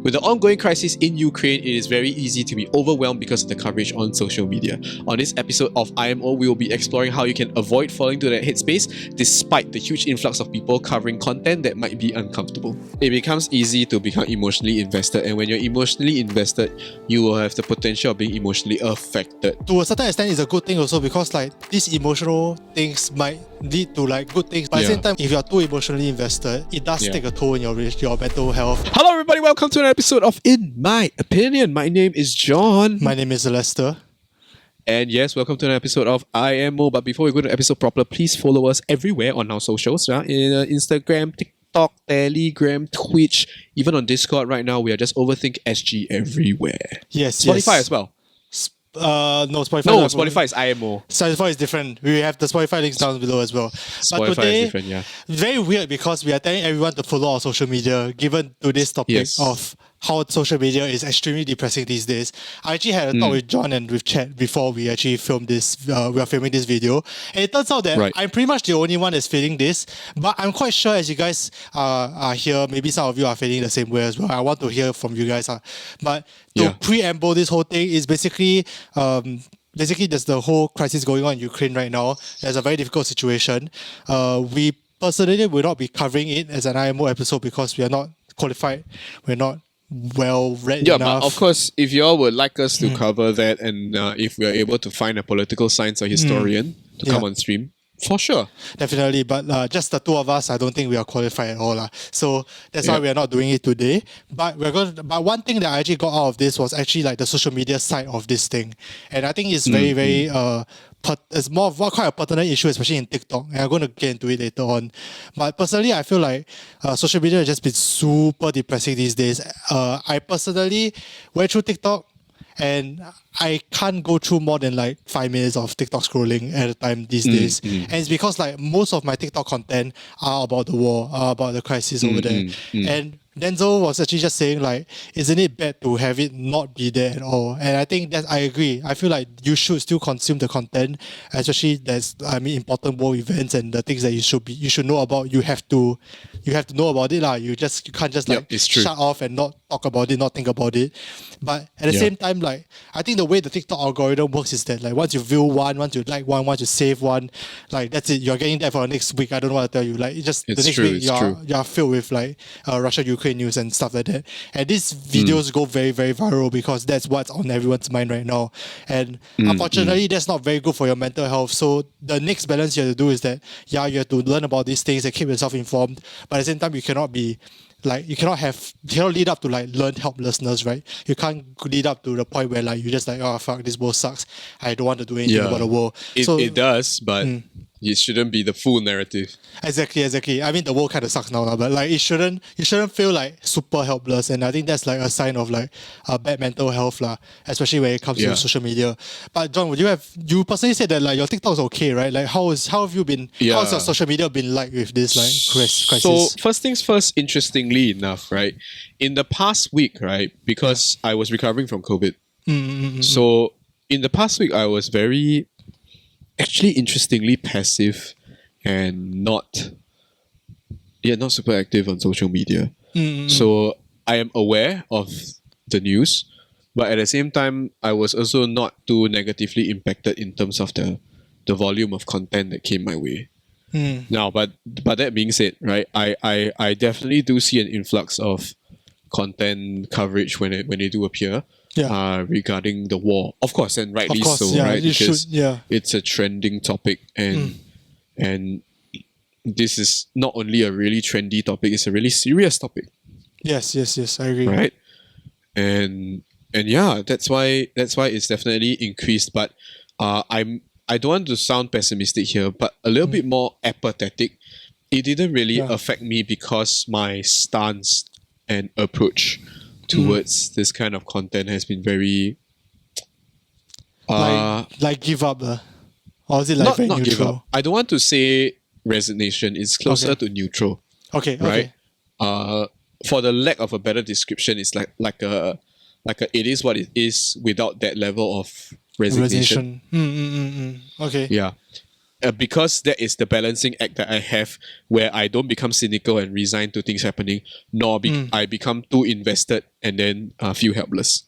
With the ongoing crisis in Ukraine, it is very easy to be overwhelmed because of the coverage on social media. On this episode of IMO, we will be exploring how you can avoid falling to that headspace despite the huge influx of people covering content that might be uncomfortable. It becomes easy to become emotionally invested, and when you're emotionally invested, you will have the potential of being emotionally affected. To a certain extent, it's a good thing also because these emotional things might lead to good things. But at the same time, if you're too emotionally invested, it does take a toll in your mental health. Hello everybody, welcome to an episode of In My Opinion. My name is John. My name is Lester. And yes, welcome to an episode of IMO. But before we go to the episode proper, please follow us everywhere on our socials. In Instagram, TikTok, Telegram, Twitch, even on Discord right now. We are just Overthink SG everywhere. Yes, Spotify as well. No, Spotify. No, Spotify is IMO. Spotify is different. We have the Spotify links down below as well. Spotify today, is different, yeah. Very weird because we are telling everyone to follow our social media given today's topic of how social media is extremely depressing these days. I actually had a talk with John and with Chad before we actually filmed this. We are filming this video, and it turns out that I'm pretty much the only one that's feeling this. But I'm quite sure as you guys are here, maybe some of you are feeling the same way as well. I want to hear from you guys. But to preamble this whole thing is basically there's the whole crisis going on in Ukraine right now. There's a very difficult situation. We personally will not be covering it as an IMO episode because we are not qualified. We're not well read enough. But of course, if y'all would like us to cover that, and if we are able to find a political science or historian to come on stream, for sure. Definitely, but just the two of us, I don't think we are qualified at all. So that's why we are not doing it today. But But one thing that I actually got out of this was actually the social media side of this thing, and I think it's very it's more of quite a pertinent issue, especially in TikTok. And I'm going to get into it later on. But personally, I feel like social media has just been super depressing these days. I personally went through TikTok, and I can't go through more than 5 minutes of TikTok scrolling at a time these days. And it's because most of my TikTok content are about the war, about the crisis over there. And Denzel was actually just saying isn't it bad to have it not be there at all? And I think that I agree. I feel like you should still consume the content, especially there's important world events and the things that you should know about. You have to know about it. You can't just shut off and not talk about it, not think about it. But at the same time, I think the way the TikTok algorithm works is that once you view one, once you like one, once you save one, that's it. You're getting that for the next week. I don't know what to tell you. The next week you're filled with Russia, Ukraine news and stuff like that. And these videos go very, very viral because that's what's on everyone's mind right now. And unfortunately, that's not very good for your mental health. So the next balance you have to do is that you have to learn about these things and keep yourself informed. But at the same time, you cannot be you cannot lead up to learned helplessness, right? You can't lead up to the point where you just oh fuck, this world sucks. I don't want to do anything about the world. It does, but it shouldn't be the full narrative. Exactly. I mean, the world kind of sucks now, but you shouldn't feel super helpless, and I think that's a sign of a bad mental health, especially when it comes to social media. But John, you personally said that your TikTok is okay, right? How have you been? How's your social media been with this crisis? So first things first, interestingly enough, right? In the past week, right, because I was recovering from COVID, so in the past week I was actually interestingly passive and not super active on social media. So I am aware of the news, but at the same time, I was also not too negatively impacted in terms of the volume of content that came my way. Now, but that being said, right, I definitely do see an influx of content coverage when they do appear. Regarding the war, of course, and rightly so, right? Because it's a trending topic, and this is not only a really trendy topic; it's a really serious topic. Yes, I agree. Right, and that's why it's definitely increased. But I don't want to sound pessimistic here, but a little bit more apathetic. It didn't really affect me because my stance and approach towards this kind of content has been very give up, or is it not very neutral? Give up. I don't want to say resignation. It's closer to neutral. Right. For the lack of a better description, it's like a it is what it is without that level of resignation. Okay. Yeah. because that is the balancing act that I have, where I don't become cynical and resign to things happening, nor I become too invested and then feel helpless.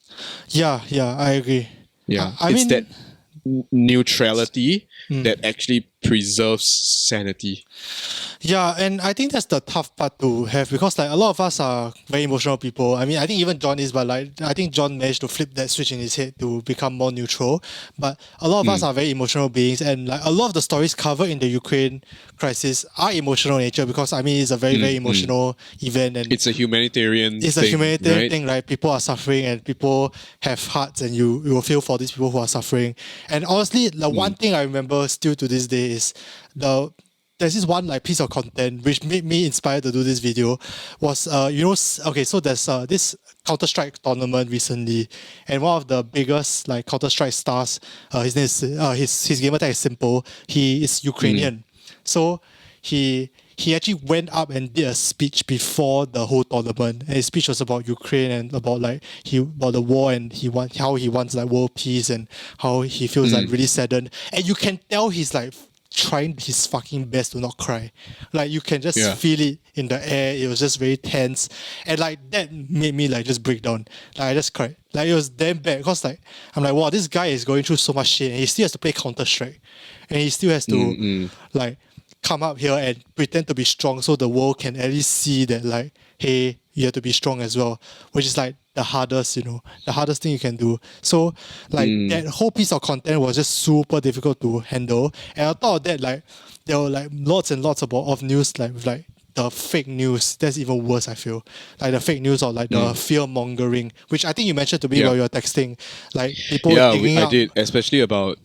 Yeah, I agree. Yeah, I it's mean, that neutrality that actually preserves sanity. yeah, and I think that's the tough part to have, because like a lot of us are very emotional people. I mean, I think even John is, but like I think John managed to flip that switch in his head to become more neutral. But a lot of us are very emotional beings, and like a lot of the stories covered in the Ukraine crisis are emotional in nature, because I mean it's a very very emotional event, and It's a humanitarian it's a thing, humanitarian right? thing, right? People are suffering and people have hearts, and you will feel for these people who are suffering. And honestly, the one thing I remember still to this day is there's this one like piece of content which made me inspired to do this video. Was okay, so there's this Counter-Strike tournament recently, and one of the biggest like Counter-Strike stars, his name is his gamer tag is Simple. He is Ukrainian. So he actually went up and did a speech before the whole tournament, and his speech was about Ukraine and about like about the war, and how he wants like world peace, and how he feels like really saddened, and you can tell he's like trying his fucking best to not cry. Like you can just feel it in the air. It was just very tense, and like that made me like just break down. Like I just cried. Like it was damn bad, because like I'm like, wow, this guy is going through so much shit, and he still has to play Counter-Strike, and he still has to like come up here and pretend to be strong, so the world can at least see that like, hey, you have to be strong as well, which is like the hardest, the hardest thing you can do. So like that whole piece of content was just super difficult to handle. And on top of that, like there were like lots and lots of news, like with like the fake news. That's even worse, I feel. Like the fake news, or like the fear mongering, which I think you mentioned to me while you were texting, like people digging I up. did, especially about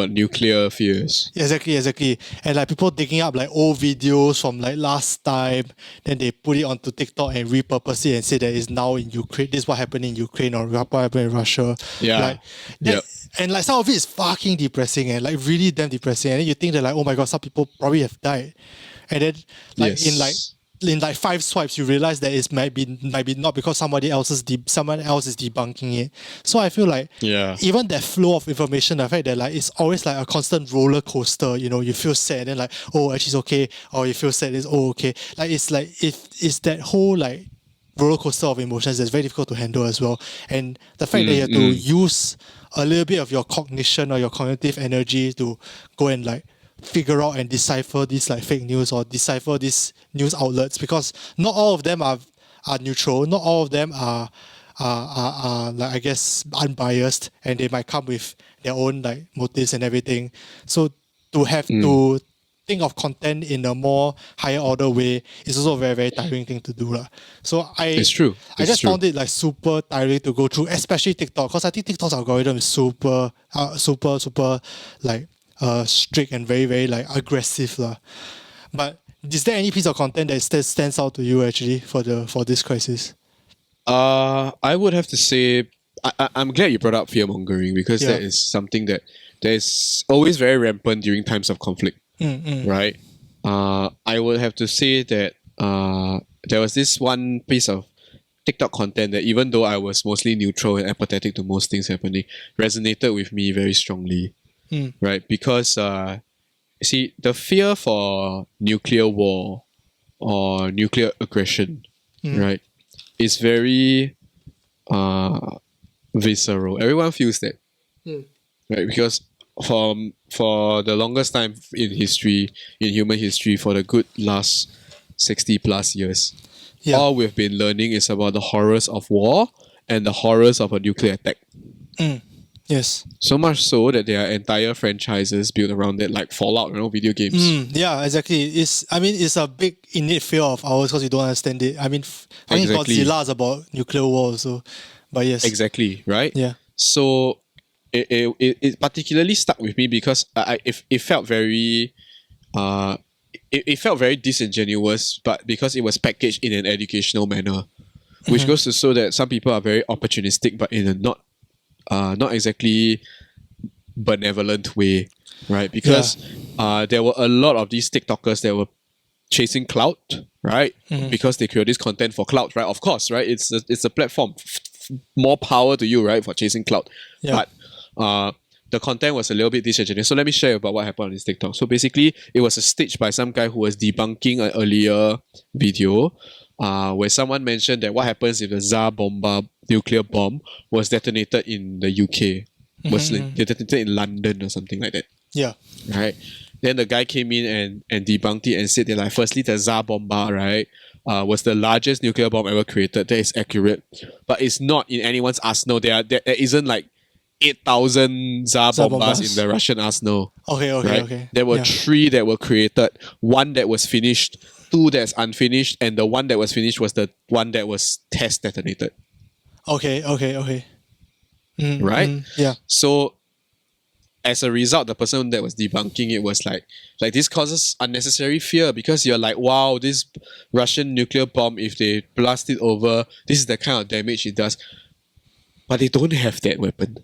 nuclear fears. Exactly. And like people digging up like old videos from like last time, then they put it onto TikTok and repurpose it and say that it's now in Ukraine. This is what happened in Ukraine, or what happened in Russia. Yeah. Like that, and like some of it is fucking depressing, and like really damn depressing. And then you think that like, oh my god, some people probably have died. And then like in like 5 swipes, you realize that it might be not, because someone else is debunking it. So I feel like even that flow of information, the fact that like it's always like a constant roller coaster. You feel sad, and then like, oh, actually it's okay, or you feel sad, it's okay. Like it's like it's that whole like roller coaster of emotions that's very difficult to handle as well. And the fact that you have to use a little bit of your cognition or your cognitive energy to go and like figure out and decipher these like fake news, or decipher these news outlets, because not all of them are neutral, not all of them are like, I guess, unbiased, and they might come with their own like motives and everything. So to have to think of content in a more higher order way is also a very very tiring thing to do lah. So It's true. I just found it like super tiring to go through, especially TikTok, because I think TikTok's algorithm is super like strict and very very like aggressive lah. But is there any piece of content that stands out to you actually for this crisis? I would have to say I'm glad you brought up fear mongering, because that is something that is always very rampant during times of conflict, right? I would have to say that there was this one piece of TikTok content that, even though I was mostly neutral and apathetic to most things happening, resonated with me very strongly, right? Because see, the fear for nuclear war or nuclear aggression, right, is very visceral. Everyone feels that, right? Because for the longest time in human history, for the good last 60 plus years, all we've been learning is about the horrors of war and the horrors of a nuclear attack. Yes. So much so that there are entire franchises built around it, like Fallout, video games. Yeah, exactly. It's a big innate fear of ours, because we don't understand it. I mean, I think Exactly. Godzilla is about nuclear war also. But yes. Exactly, right? Yeah. So it particularly stuck with me because it felt very it felt very disingenuous, but because it was packaged in an educational manner, which goes to show that some people are very opportunistic, but in a not exactly benevolent way, right? Because there were a lot of these TikTokers that were chasing clout, right? Because they create this content for clout, right? Of course, right? It's a platform. More power to you, right, for chasing clout. Yeah. But the content was a little bit disingenuous. So let me share about what happened on this TikTok. So basically, it was a stitch by some guy who was debunking an earlier video where someone mentioned that what happens if the Tsar Bomba nuclear bomb was detonated in the UK, was detonated in London or something like that. Yeah. Right? Then the guy came in and debunked it and said that, like, firstly, the Tsar Bomba, right, was the largest nuclear bomb ever created. That is accurate. But it's not in anyone's arsenal. There isn't like 8,000 Tsar bombas in the Russian arsenal. Okay. There were 3 that were created, 1 that was finished, 2 that's unfinished, and the 1 that was finished was the one that was test detonated. Okay. Right? Yeah. So as a result, the person that was debunking it was like this causes unnecessary fear because you're like, wow, this Russian nuclear bomb, if they blast it over, this is the kind of damage it does. But they don't have that weapon.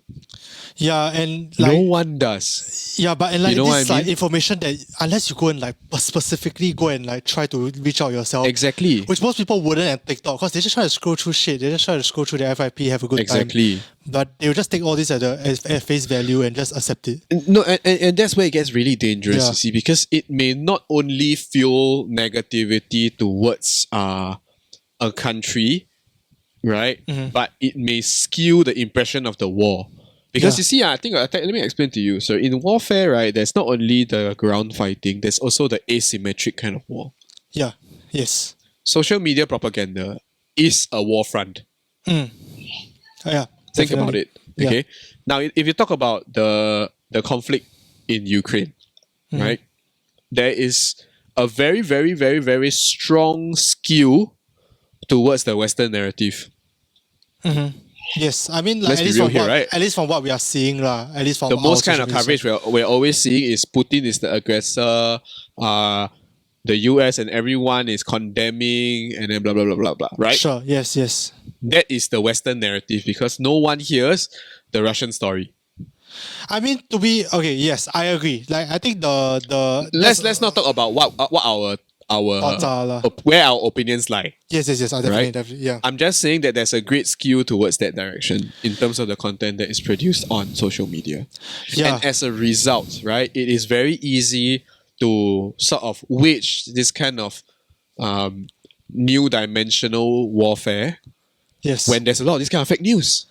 Yeah, and like, no one does. Yeah, but and like, you know this like information that unless you go and like specifically go and like try to reach out yourself. Exactly. Which most people wouldn't at TikTok because they just try to scroll through shit. They just try to scroll through the FIP, have a good time. Exactly. But they'll just take all this at face value and just accept it. No, and that's where it gets really dangerous, you see, because it may not only fuel negativity towards a country, right? But it may skew the impression of the war. Because you see, I think, let me explain to you. So in warfare, right, there's not only the ground fighting, there's also the asymmetric kind of war. Yeah, yes. Social media propaganda is a war front. Yeah. Think about it. Okay. Yeah. Now, if you talk about the conflict in Ukraine, right, there is a very, very, very, very strong skew towards the Western narrative. Yes, I mean, like, let's be real here, right? At least from what we are seeing, at least from the most kind of coverage we're always seeing is Putin is the aggressor, the US and everyone is condemning, and then blah blah blah blah blah. Right? Sure. Yes. That is the Western narrative because no one hears the Russian story. I mean, yes, I agree. Like, I think the let's not talk about what our where our opinions lie. Yes. I definitely, yeah. I'm just saying that there's a great skew towards that direction in terms of the content that is produced on social media. Yeah. And as a result, right, it is very easy to sort of wage this kind of new dimensional warfare. Yes. When there's a lot of this kind of fake news.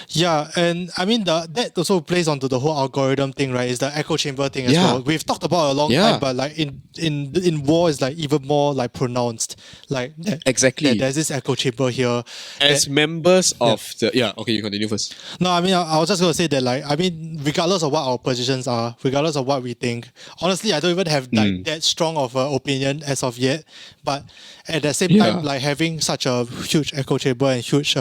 Yeah, and I mean that also plays onto the whole algorithm thing, right? It's the echo chamber thing as well. We've talked about it a long time, but like in war is like even more like pronounced. Like exactly. There's this echo chamber here. As members of the okay, you continue first. No, I mean I was just gonna say that, like, I mean, regardless of what our positions are, regardless of what we think, honestly I don't even have like that strong of an opinion as of yet. But at the same time, like, having such a huge echo chamber and huge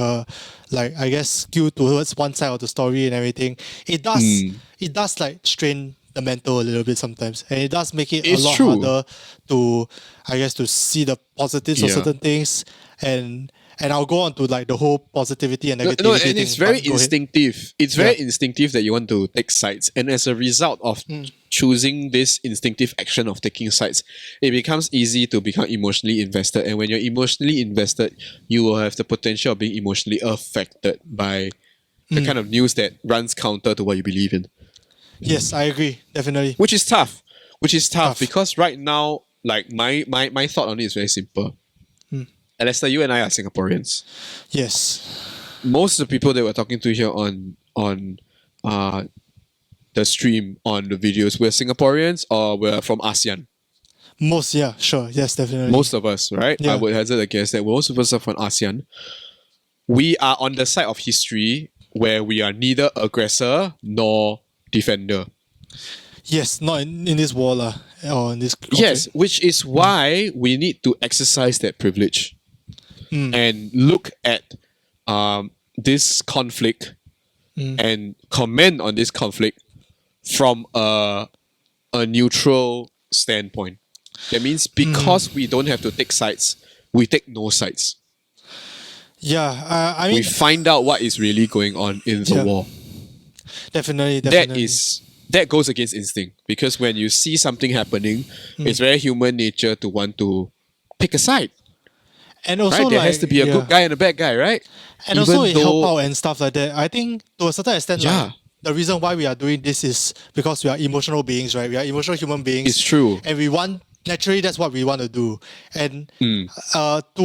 like, I guess, skew towards one side of the story and everything, it does like strain the mental a little bit sometimes, and it does make it a lot harder to, I guess, to see the positives of certain things, and I'll go on to like the whole positivity and negativity. No, and it's very instinctive. It's very instinctive that you want to take sides, and as a result of choosing this instinctive action of taking sides, it becomes easy to become emotionally invested. And when you're emotionally invested, you will have the potential of being emotionally affected by the kind of news that runs counter to what you believe in. Yes, I agree, definitely. Which is tough because right now, like, my thought on it is very simple. Alistair, you and I are Singaporeans. Yes. Most of the people that we're talking to here on the stream, on the videos, we're Singaporeans or we're from ASEAN. Most, sure. Yes, definitely. Most of us, right? Yeah. I would hazard a guess that most of us are from ASEAN. We are on the side of history where we are neither aggressor nor defender. Yes, not in this war or in this conflict. Yes, which is why we need to exercise that privilege and look at this conflict and comment on this conflict from a neutral standpoint. That means because we don't have to take sides, we take no sides. Yeah, I mean, we find out what is really going on in the war. Definitely. That goes against instinct, because when you see something happening, it's very human nature to want to pick a side. And also, right? There has to be a good guy and a bad guy, right? And also, it help out and stuff like that. I think to a certain extent, the reason why we are doing this is because we are emotional beings, right? We are emotional human beings. It's true. And naturally, that's what we want to do. And to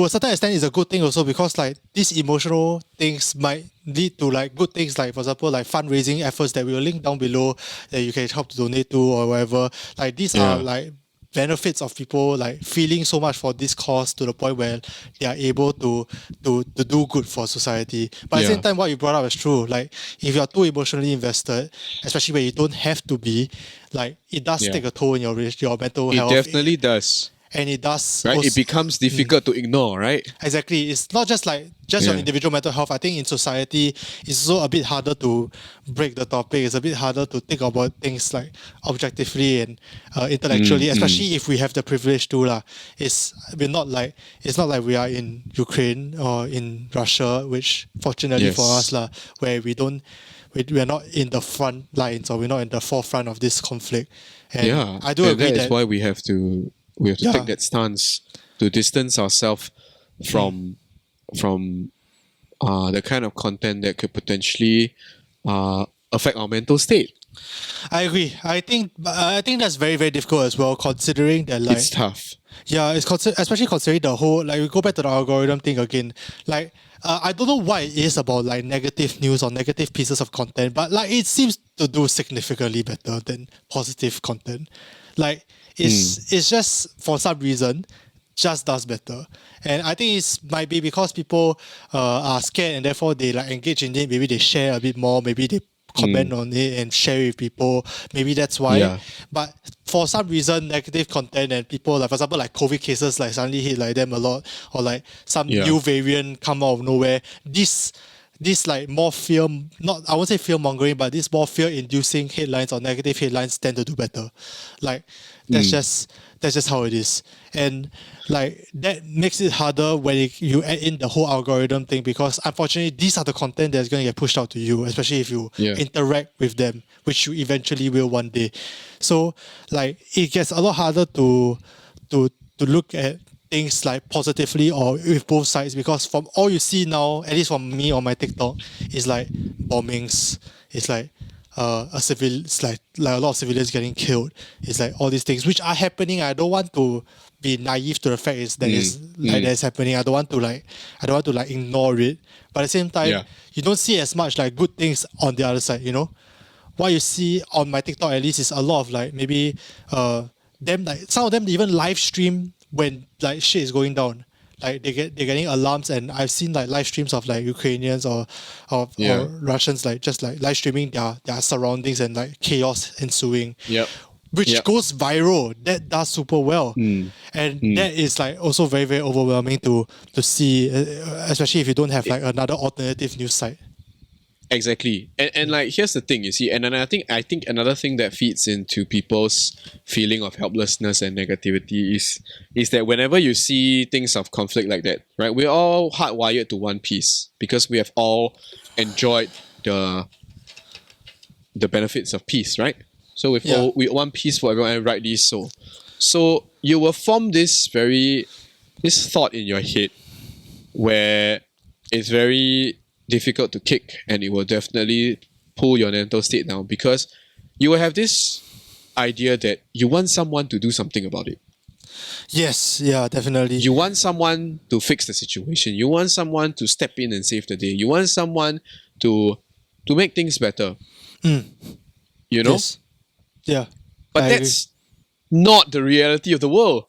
a certain extent, it's a good thing also because like these emotional things might lead to like good things, like for example, like fundraising efforts that we will link down below that you can help to donate to or whatever. Like these are like benefits of people like feeling so much for this cause to the point where they are able to do good for society. But at the same time, what you brought up is true. Like if you're too emotionally invested, especially when you don't have to be, like it does take a toll in your mental health. It definitely does. And it does. Right? It becomes difficult to ignore, right? Exactly. It's not just like your individual mental health. I think in society, it's also a bit harder to break the topic. It's a bit harder to think about things like objectively and intellectually, especially if we have the privilege to lah. It's not like we are in Ukraine or in Russia, which fortunately for us lah, where we're not in the front lines or we're not in the forefront of this conflict. And I do agree that is why we have to take that stance to distance ourselves from the kind of content that could potentially affect our mental state. I agree. I think that's very, very difficult as well, considering that like it's tough. Yeah, especially considering the whole like we go back to the algorithm thing again. Like I don't know what it is about like negative news or negative pieces of content, but like it seems to do significantly better than positive content. Like it's just for some reason just does better. And I think it might be because people are scared and therefore they like engage in it. Maybe they share a bit more. Maybe they comment on it and share it with people. Maybe that's why. Yeah. But for some reason, negative content and people, like for example, like COVID cases like suddenly hit like them a lot, or like some new variant come out of nowhere. This like more fear, not I won't say fear mongering, but this more fear inducing headlines or negative headlines tend to do better. Like that's just how it is. And like that makes it harder when you add in the whole algorithm thing, because unfortunately these are the content that's going to get pushed out to you, especially if you interact with them, which you eventually will one day. So like it gets a lot harder to look at things like positively or with both sides, because from all you see now, at least from me on my TikTok, is like bombings, it's like it's like a lot of civilians getting killed. It's like all these things which are happening. I don't want to be naive to the fact that's happening. I don't want to like ignore it. But at the same time, you don't see as much like good things on the other side, you know? What you see on my TikTok at least is a lot of like maybe them, like some of them even live stream when like shit is going down. Like they're getting alarms, and I've seen like live streams of like Ukrainians or Russians like just like live streaming their surroundings and like chaos ensuing. Which goes viral. That does super well. And that is like also very, very overwhelming to see, especially if you don't have like another alternative news site. Exactly. And like here's the thing, you see, and then I think another thing that feeds into people's feeling of helplessness and negativity is that whenever you see things of conflict like that, right, we're all hardwired to one piece because we have all enjoyed the benefits of peace, right? So we want peace for everyone, and rightly so. So you will form this thought in your head where it's very difficult to kick, and it will definitely pull your mental state down, because you will have this idea that you want someone to do something about it. Yes, yeah, definitely. You want someone to fix the situation. You want someone to step in and save the day. You want someone to make things better. You know? Yes. Yeah. But that's not the reality of the world.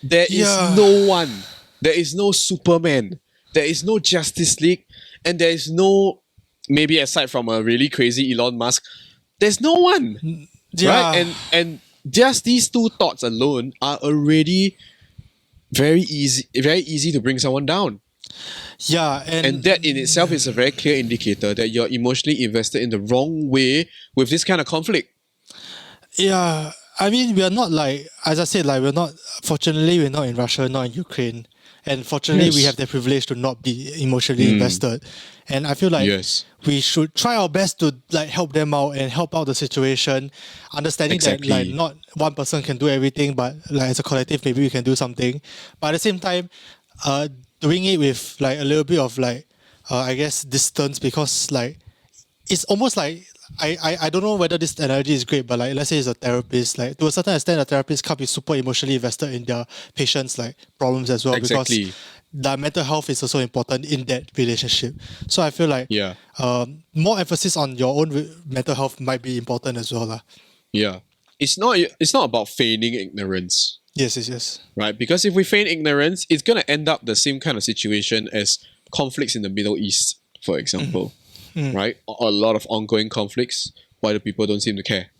There is no one. There is no Superman. There is no Justice League. And there is no, maybe aside from a really crazy Elon Musk, there's no one. Right? And just these two thoughts alone are already very easy to bring someone down. Yeah. And that in itself is a very clear indicator that you're emotionally invested in the wrong way with this kind of conflict. Yeah. I mean, we are not like, as I said, like fortunately, we're not in Russia, not in Ukraine. And fortunately, we have the privilege to not be emotionally invested. And I feel like we should try our best to like help them out and help out the situation, understanding that like not one person can do everything, but like as a collective, maybe we can do something. But at the same time, doing it with like a little bit of like, I guess, distance, because like it's almost like I don't know whether this analogy is great, but like let's say it's a therapist, like to a certain extent, a therapist can't be super emotionally invested in their patients' like problems as well because Exactly. the mental health is also important in that relationship. So I feel like Yeah. more emphasis on your own mental health might be important as well, lah. Yeah. It's not about feigning ignorance, Yes, yes, yes. right? Because if we feign ignorance, it's gonna end up the same kind of situation as conflicts in the Middle East, for example. Right? A lot of ongoing conflicts, why do people don't seem to care?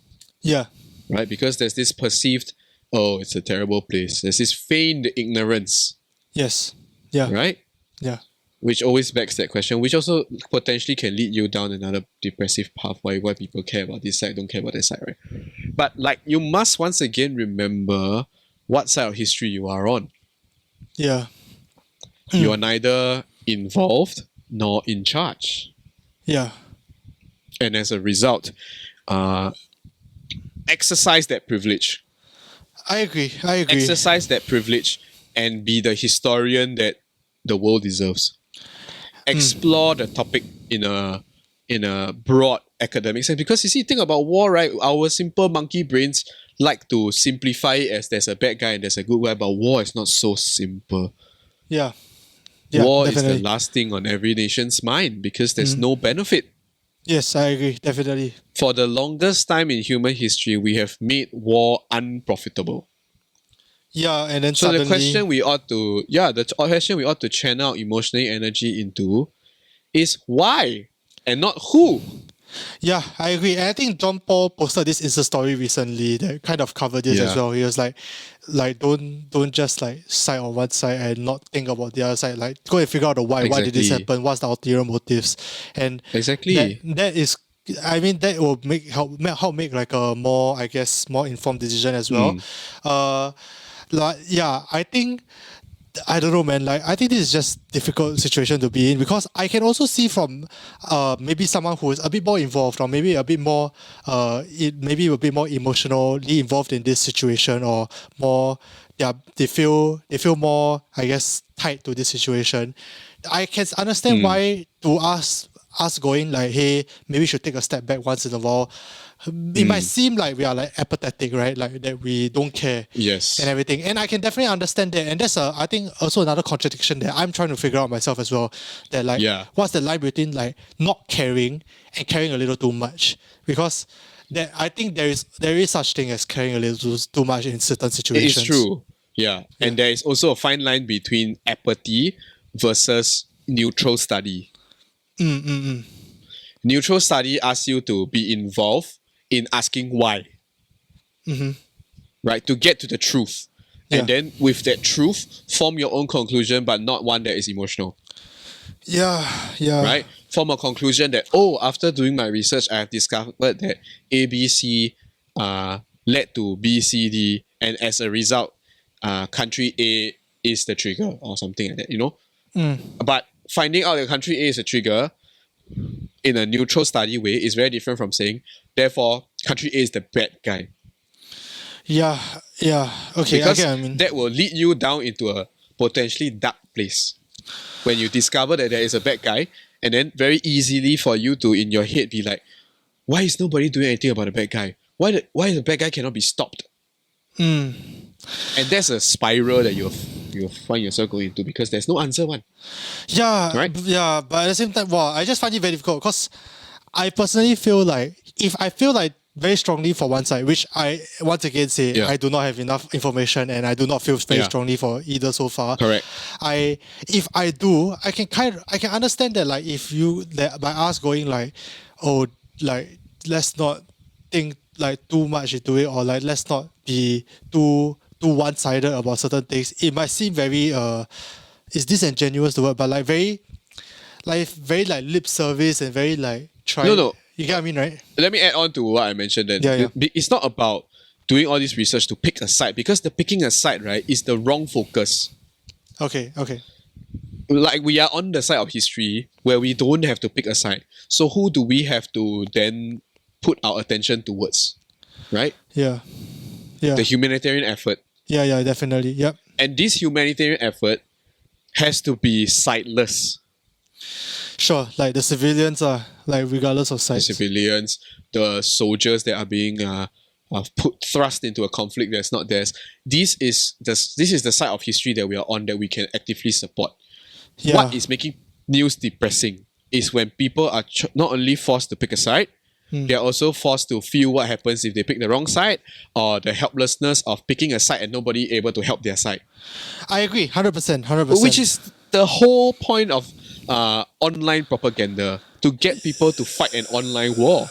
Yeah. Right? Because there's this perceived, oh, it's a terrible place. There's this feigned ignorance, Yes. Yeah. right? Yeah. Which always begs that question, which also potentially can lead you down another depressive path why people care about this side, don't care about that side, right? But like you must once again remember what side of history you are on. Yeah. You are neither involved nor in charge. Yeah. And as a result, exercise that privilege. I agree. Exercise that privilege and be the historian that the world deserves. Explore the topic in a broad academic sense. Because you see, think about war, right? Our simple monkey brains like to simplify it as there's a bad guy and there's a good guy, but war is not so simple. Yeah. Yeah, War definitely. is the last thing on every nation's mind because there's no benefit. Yes, I agree. Definitely. For the longest time in human history, we have made war unprofitable. Yeah, and then So suddenly, the question we ought to channel emotional energy into is why and not who. yeah, I agree. And I think John Paul posted this Insta story recently that kind of covered this as Yeah. well. He was like don't just like side on one side and not think about the other side. Like go and figure out the why. Why did this Exactly. happen? What's the ulterior motives? And Exactly. that is, I mean, that will help make like a more, I guess, more informed decision as well. Yeah, I think, I don't know, man. Like, I think this is just difficult situation to be in because I can also see from maybe someone who is a bit more involved or maybe a bit more maybe a bit more emotionally involved in this situation or more, yeah, they feel more, I guess, tied to this situation. I can understand why to us going like, hey, maybe we should take a step back once in a while. It might seem like we are like apathetic, right? Like that we don't care Yes. and everything. And I can definitely understand that. And that's I think also another contradiction that I'm trying to figure out myself as well. That like, what's the line between like not caring and caring a little too much? Because that I think there is such thing as caring a little too much in certain It situations. is true. Yeah. And there is also a fine line between apathy versus neutral study. Neutral study asks you to be involved in asking why. Right? To get to the truth. Yeah. And then with that truth, form your own conclusion, but not one that is emotional. Yeah. Right? Form a conclusion that, after doing my research, I have discovered that ABC led to B, C, D, and as a result, country A is the trigger or something like that, you know? But finding out that country A is a trigger in a neutral study way is very different from saying, therefore, country A is the bad guy. Yeah. Okay, Because I mean, that will lead you down into a potentially dark place. When you discover that there is a bad guy, and then very easily for you to, in your head, be like, why is nobody doing anything about the bad guy? Why the bad guy cannot be stopped? And that's a spiral that you'll find yourself going into because there's no answer one. yeah, Right? yeah, but at the same time, I just find it very difficult because I personally feel like if I feel like very strongly for one side, which I once again say I do not have enough information and I do not feel very strongly for either so far. Correct. If I do, I can understand that like if you by us going like, like let's not think like too much into it or like let's not be too one-sided about certain things. It might seem very is disingenuous the word, but like very like lip service and very like try. No. You get what I mean, right? Let me add on to what I mentioned then. Yeah. It's not about doing all this research to pick a side because the picking a side, right, is the wrong focus. Okay. Like we are on the side of history where we don't have to pick a side. So who do we have to then put our attention towards? Right? Yeah. The humanitarian effort. Yeah, definitely. Yep. And this humanitarian effort has to be sideless. Sure, like the civilians are like regardless of The sides. civilians, the soldiers that are being put thrust into a conflict that's not theirs. This is the side of history that we are on that we can actively support. Yeah. What is making news depressing is when people are not only forced to pick a side, they are also forced to feel what happens if they pick the wrong side, or the helplessness of picking a side and nobody able to help their side. I agree, 100%, 100%. Which is the whole point of online propaganda, to get people to fight an online war.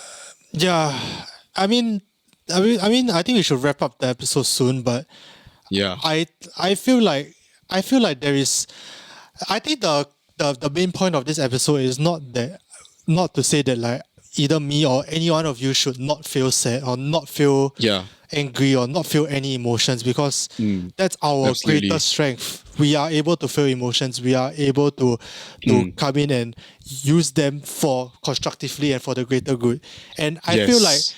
Yeah, I mean, I think we should wrap up the episode soon. But Yeah. I feel like there is. I think the main point of this episode is not to say that like either me or any one of you should not feel sad or not feel Yeah. angry or not feel any emotions, because that's our Absolutely. greatest strength. We are able to feel emotions. We are able to come in and use them for constructively and for the greater good. And I feel like Yes.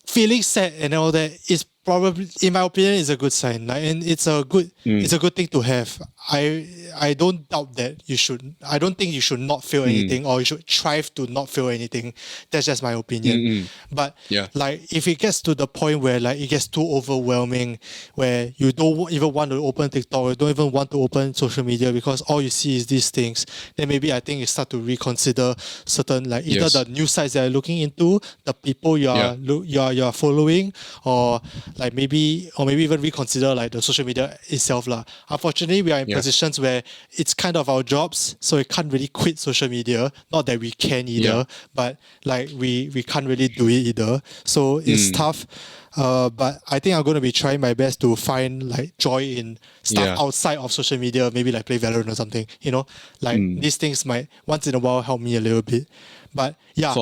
feeling sad and all that is probably, in my opinion, is a good sign. Like, and it's a good thing to have. I don't doubt that you should. I don't think you should not feel anything, or you should strive to not feel anything. That's just my opinion. But Yeah. like, if it gets to the point where like it gets too overwhelming, where you don't even want to open TikTok, or you don't even want to open social media because all you see is these things, then maybe I think you start to reconsider certain, like, either Yes. the news sites that you're looking into, the people you are you are following, or like maybe even reconsider like the social media itself lah. Unfortunately, we are in positions where it's kind of our jobs, so we can't really quit social media. Not that we can either, but like we can't really do it either. So it's tough. But I think I'm going to be trying my best to find like joy in stuff outside of social media, maybe like play Valorant or something, you know, like these things might once in a while help me a little bit. But yeah,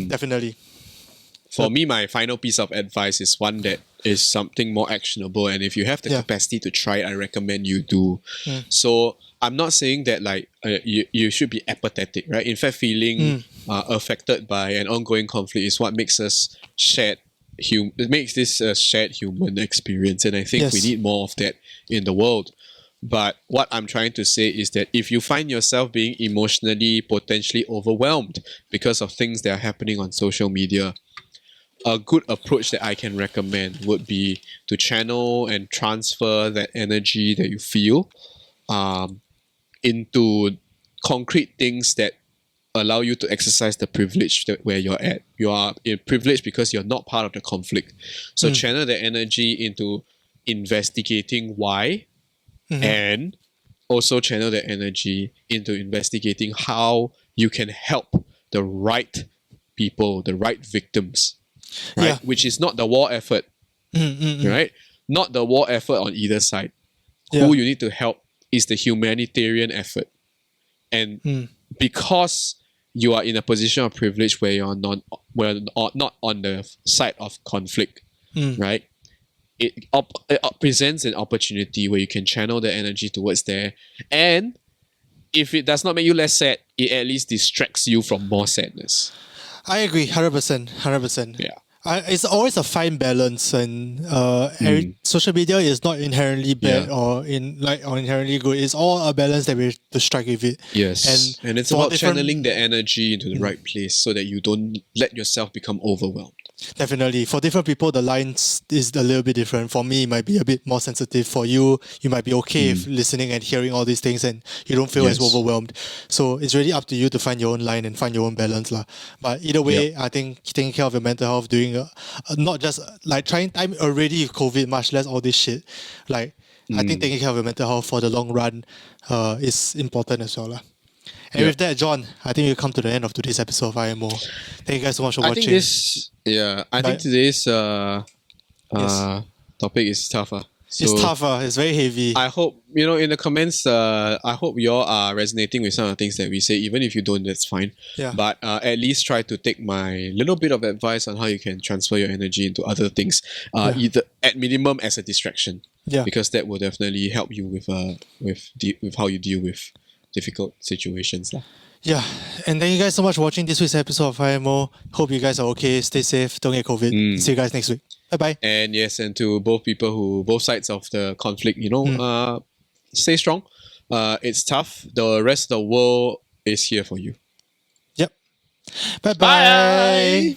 definitely. For me, my final piece of advice is one that is something more actionable, and if you have the capacity to try it, I recommend you do. So I'm not saying that like you should be apathetic, right? In fact, feeling affected by an ongoing conflict is what makes us it makes this a shared human experience, and I think we need more of that in the world. But what I'm trying to say is that if you find yourself being emotionally potentially overwhelmed because of things that are happening on social media, a good approach that I can recommend would be to channel and transfer that energy that you feel into concrete things that allow you to exercise the privilege where you're at. You are privileged because you're not part of the conflict. So channel the energy into investigating why, and also channel the energy into investigating how you can help the right people, the right victims, right? Which is not the war effort, right? Not the war effort on either side. Who you need to help is the humanitarian effort. And because you are in a position of privilege where you're not on the side of conflict, right? It presents an opportunity where you can channel the energy towards there. And if it does not make you less sad, it at least distracts you from more sadness. I agree, 100%, 100%. Yeah. It's always a fine balance, and social media is not inherently bad or inherently good. It's all a balance that we have to strike with it. Yes, and it's about channeling the energy into the right place so that you don't let yourself become overwhelmed. Definitely. For different people, the lines is a little bit different. For me, it might be a bit more sensitive. For you, you might be okay with listening and hearing all these things and you don't feel as overwhelmed. So it's really up to you to find your own line and find your own balance lah. But either way, I think taking care of your mental health, doing not just like trying time already with COVID, much less all this shit. Like, I think taking care of your mental health for the long run is important as well lah. And with that, John, I think we've come to the end of today's episode of IMO. Thank you guys so much for watching. I think today's topic is tougher. So it's tougher. It's very heavy. I hope, in the comments, I hope you all are resonating with some of the things that we say. Even if you don't, that's fine. Yeah. But at least try to take my little bit of advice on how you can transfer your energy into other things, either at minimum as a distraction. Yeah. Because that will definitely help you with how you deal with difficult situations. Yeah, and thank you guys so much for watching this week's episode of IMO. Hope you guys are okay. Stay safe. Don't get COVID. See you guys next week. Bye-bye. And yes, and to both sides of the conflict, stay strong. It's tough. The rest of the world is here for you. Yep. Bye-bye. Bye.